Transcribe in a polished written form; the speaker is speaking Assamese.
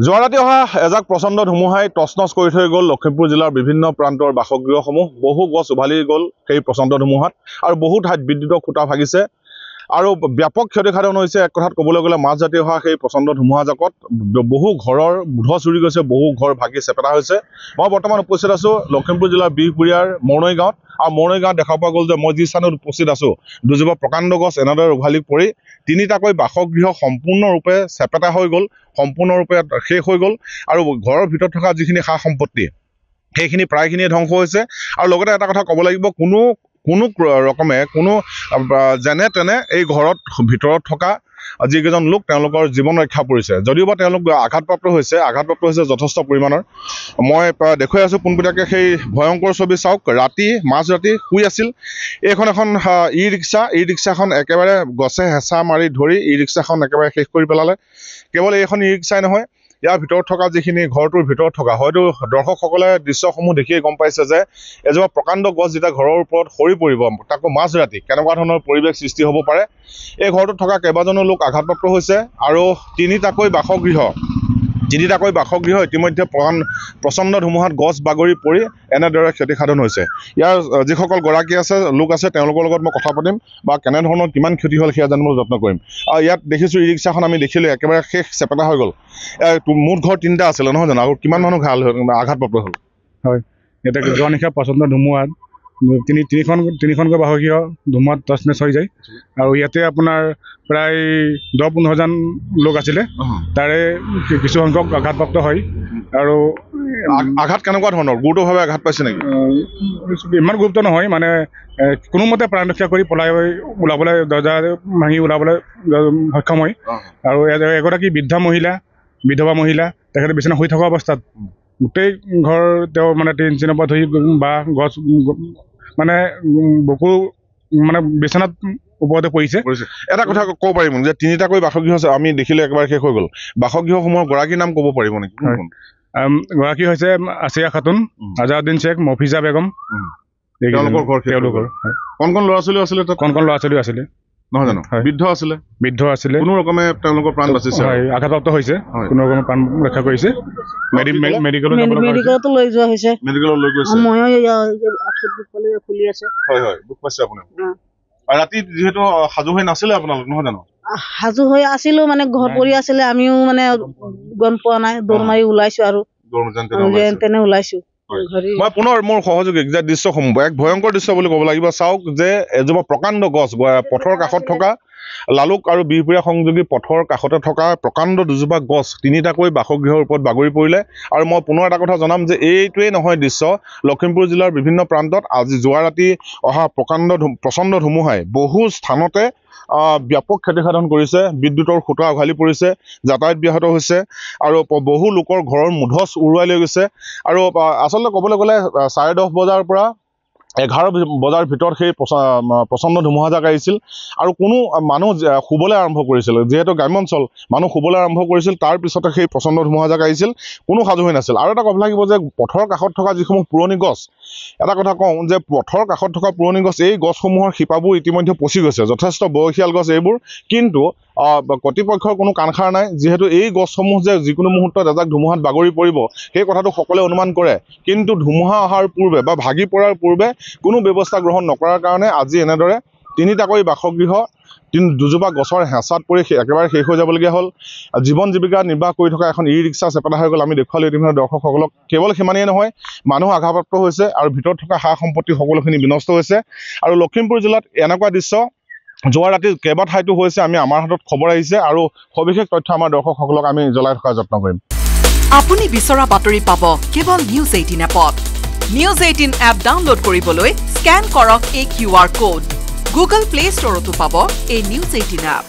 যোৱা ৰাতি অহা এজাক প্ৰচণ্ড ধুমুহাই তছনছ কৰি থৈ গ'ল লখিমপুৰ জিলাৰ বিভিন্ন প্ৰান্তৰ বাসগৃহসমূহ। বহু গছ উভালি গ'ল সেই প্ৰচণ্ড ধুমুহাত আৰু বহু ঠাইত বিদ্যুতৰ খুঁটা ভাগিছে আৰু ব্যাপক ক্ষতিসাধন হৈছে। এক কথাত ক'বলৈ গ'লে মাজৰাতি অহা সেই প্ৰচণ্ড ধুমুহাজাকত বহু ঘৰৰ বুধ চুৰি গৈছে, বহু ঘৰ ভাগি চেপেটা হৈছে। মই বৰ্তমান উপস্থিত আছোঁ লখিমপুৰ জিলাৰ বিহপুৰীয়াৰ মৰণৈ গাঁৱত। আৰু মৰণৈ গাঁৱত দেখা পোৱা গ'ল যে মই যি স্থানত উপস্থিত আছোঁ, দুজোপা প্ৰকাণ্ড গছ এনেদৰে উভালি পৰি তিনিটাকৈ বাসগৃহ সম্পূৰ্ণৰূপে চেপেটা হৈ গ'ল, সম্পূৰ্ণৰূপে শেষ হৈ গ'ল। আৰু ঘৰৰ ভিতৰত থকা যিখিনি সা সম্পত্তি সেইখিনি প্ৰায়খিনিয়ে ধ্বংস হৈছে। আৰু লগতে এটা কথা ক'ব লাগিব, কোনো ৰকমে যেনে তেনে এই ঘৰত ভিতৰত থকা যিকেইজন লোক তেওঁলোকৰ জীৱন ৰক্ষা পৰিছে, যদিওবা তেওঁলোক আঘাতপ্ৰাপ্ত হৈছে যথেষ্ট পৰিমাণৰ। মই দেখুৱাই আছোঁ পোনপটীয়াকৈ সেই ভয়ংকৰ ছবি চাওক। মাজৰাতি শুই আছিল। এইখন এখন ই ৰিক্সাখন একেবাৰে গছে হেঁচা মাৰি ধৰি ই ৰিক্সাখন একেবাৰে শেষ কৰি পেলালে। কেৱল এইখন ই ৰিক্সাই নহয়, ইয়াৰ ভিতৰত থকা যিখিনি ঘৰটোৰ ভিতৰত থকা, হয়তো দৰ্শকসকলে দৃশ্যসমূহ দেখিয়ে গম পাইছে যে এজোপা প্ৰকাণ্ড গছ যেতিয়া ঘৰৰ ওপৰত সৰি পৰিব, তাকো মাজৰাতি কেনেকুৱা ধৰণৰ পৰিৱেশ সৃষ্টি হ'ব পাৰে। এই ঘৰটোত থকা কেইবাজনো লোক আঘাতপ্ৰাপ্ত হৈছে আৰু তিনিটাকৈ বাসগৃহ ইতিমধ্যে প্ৰচণ্ড ধুমুহাত গছ বাগৰি পৰি এনেদৰে ক্ষতিসাধন হৈছে। ইয়াৰ যিসকল লোক আছে তেওঁলোকৰ লগত মই কথা পাতিম বা কেনেধৰণৰ কিমান ক্ষতি হ'ল সেয়া জানিবলৈ যত্ন কৰিম। আৰু ইয়াত দেখিছোঁ ই ৰিক্সাখন আমি দেখিলোঁ একেবাৰে শেষ চেপেটা হৈ গ'ল। মুঠ ঘৰ তিনিটা আছিলে নহয় জানো? আৰু কিমান মানুহ আঘাতপ্ৰাপ্ত হ'ল? হয়, এতিয়া যোৱা নিশা প্ৰচণ্ড ধুমুহাত তিনিখনকৈ বাসগৃহ ধুমুহাত তছনছ হৈ যায়। আৰু ইয়াতে আপোনাৰ প্ৰায় 10-15জন লোক আছিলে, তাৰে কিছু সংখ্যক আঘাতপ্ৰাপ্ত হয়। আৰু আঘাত কেনেকুৱা ধৰণৰ? গুৰুতৰভাৱে আঘাত পাইছে নেকি? ইমান গুৰুত্ব নহয়, মানে কোনোমতে প্ৰাণ ৰক্ষা কৰি ওলাবলৈ দৰ্জা ভাঙি ওলাবলৈ সক্ষম হয়। আৰু এগৰাকী বিধৱা মহিলা তেখেতে বিচনা শুই থকা অৱস্থাত গোটেই ঘৰ তেওঁ মানে টিনৰ পৰা ধৰি বা গছ মানে বুকু মানে বিচনাত ওপৰতে পৰিছে। এটা কথা ক'ব পাৰিব যে তিনিটাকৈ বাসগৃহ আমি দেখিলে একেবাৰে শেষ হৈ গ'ল। বাসগৃহসমূহৰ গৰাকীৰ নাম ক'ব পাৰিব নেকি? গৰাকী হৈছে আছিয়া খাতুন, আজাউদ্দিন শ্বেখ, মফিজা বেগম। তেওঁলোকৰ কণ ল'ৰা ছোৱালীও আছিলে? কণ ল'ৰা ছোৱালীও আছিলে নহয় জানো? বৃদ্ধ আছিলে। কোনো ৰকমে তেওঁলোকৰ প্ৰাণ বাচিছে, আঘাতপ্ৰাপ্ত হৈছে, কোনো ৰকমে প্ৰাণ ৰক্ষা কৰিছে। মেডিকেলতো লৈ যোৱা হৈছে। মেডিকেলত লৈ গৈছে। দুখ পাইছে আপুনি? ৰাতি যিহেতু সাজু হৈ নাছিলে আপোনালোক, নহয় জানো? সাজু হৈ আছিলো, মানে ঘৰ পৰি আছিলে, আমিও মানে গম পোৱা নাই, দৌৰ মাৰি ওলাইছো আৰু তেনে ওলাইছো। মই পুনৰ মোৰ সহযোগী যে দৃশ্যসমূহ এক ভয়ংকৰ দৃশ্য বুলি ক'ব লাগিব। চাওক যে এজোপা প্ৰকাণ্ড গছ পথৰ কাষত থকা লালুক আৰু বিহপুৰীয়া সংযোগী পথৰ কাষতে থকা প্ৰকাণ্ড দুজোপা গছ তিনিটাকৈ বাসগৃহৰ ওপৰত বাগৰি পৰিলে। আৰু মই পুনৰ এটা কথা জনাম যে এইটোৱেই নহয় দৃশ্য, লখিমপুৰ জিলাৰ বিভিন্ন প্ৰান্তত আজি যোৱা ৰাতি অহা প্ৰচণ্ড ধুমুহাই বহু স্থানতে ব্যাপক ক্ষতিসাধন কৰিছে। বিদ্যুতৰ খুঁটা উঘালি পৰিছে, যাতায়াত ব্যাহত হৈছে আৰু বহু লোকৰ ঘৰৰ মুধচ উৰুৱাই লৈ গৈছে। আৰু আচলতে ক'বলৈ গ'লে 10:30 বজাৰ পৰা 11 বজাৰ ভিতৰত সেই প্ৰচণ্ড ধুমুহাজাক আহিছিল আৰু কোনো মানুহ শুবলৈ আৰম্ভ কৰিছিল। যিহেতু গ্ৰাম্যাঞ্চল, মানুহ শুবলৈ আৰম্ভ কৰিছিল, তাৰ পিছতে সেই প্ৰচণ্ড ধুমুহাজাক আহিছিল, কোনো সাজু হৈ নাছিল। আৰু এটা ক'ব লাগিব যে পথৰ কাষত থকা যিসমূহ পুৰণি গছ, এটা কথা কওঁ যে পথৰ কাষত থকা পুৰণি গছ, এই গছসমূহৰ শিপাবোৰ ইতিমধ্যে পচি গৈছে, যথেষ্ট বয়সীয়াল গছ এইবোৰ। কিন্তু কৰ্তৃপক্ষৰ কোনো কাণসাৰ নাই, যিহেতু এই গছসমূহ যে যিকোনো মুহূৰ্তত এজাক ধুমুহাত বাগৰি পৰিব সেই কথাটো সকলোৱে অনুমান কৰে। কিন্তু ধুমুহা অহাৰ পূৰ্বে বা ভাগি পৰাৰ পূৰ্বে কোনো ব্যৱস্থা গ্ৰহণ নকৰাৰ কাৰণে আজি এনেদৰে তিনিটাকৈ বাসগৃহ দুজোপা গছৰ হেঁচাত পৰি একেবাৰে শেষ হৈ যাবলগীয়া হ'ল। জীৱন জীৱিকা নিৰ্বাহ কৰি থকা এখন ই ৰিক্সা চেপেটা হৈ গ'ল। আমি দেখুৱালোঁ ইতিমধ্যে দৰ্শকসকলক। কেৱল সিমানেই নহয়, মানুহ আঘাতপ্ৰাপ্ত হৈছে আৰু ভিতৰত থকা সা সম্পত্তি সকলোখিনি বিনষ্ট হৈছে। আৰু লখিমপুৰ জিলাত এনেকুৱা দৃশ্য যোৱা ৰাতি কেইবা ঠাইতো হৈছে। আমাৰ হাতত খবৰ আহিছে আৰু সবিশেষ তথ্য আমাৰ দৰ্শকসকলক আমি জনাই থকাৰ যত্ন কৰিম। আপুনি বিচৰা বাতৰি পাব কেৱল নিউজ 18 এপত। নিউজ 18 এপ ডাউনলোড কৰিবলৈ স্কেন কৰক এই QR কোড। গুগল প্লে ষ্টৰতো পাব এই নিউজ 18 এপ।